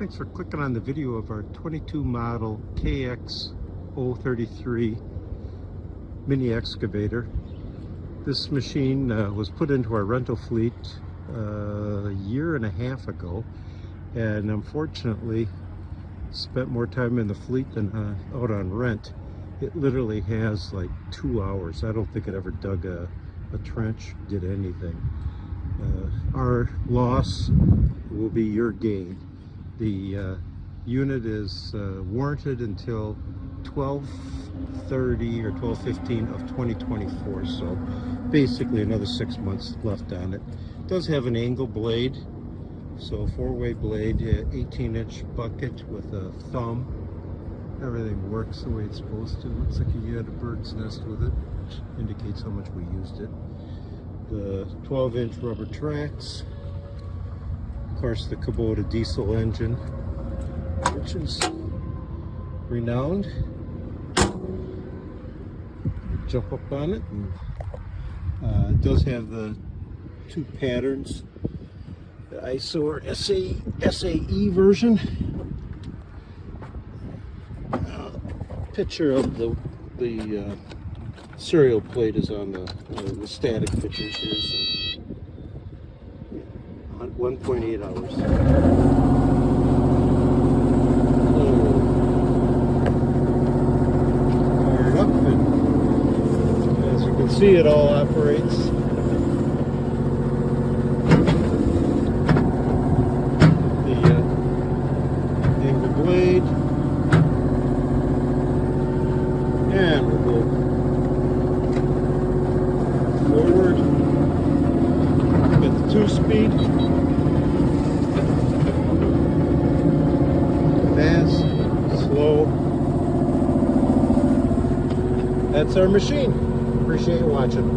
Thanks for clicking on the video of our 22 model KX033 mini excavator. This machine was put into our rental fleet a year and a half ago, and unfortunately spent more time in the fleet than out on rent. It literally has like 2 hours. I don't think it ever dug a trench, did anything. Our loss will be your gain. The unit is warranted until 12/30 or 12/15 of 2024, so basically another 6 months left on it. It does have an angle blade, so 4-way blade, 18-inch bucket with a thumb. Everything works the way it's supposed to. Looks like you had a bird's nest with it, which indicates how much we used it. The 12-inch rubber tracks. Of course, the KUBOTA diesel engine, which is renowned. Jump up on it. And, it does have the two patterns. The ISO or SAE version. Picture of the serial plate is on the static pictures here. So 1.8 hours. Fired up, and as you can see, it all operates. The angle blade, and we'll go forward. Get the 2-speed. Fast, slow. That's our machine. Appreciate you watching.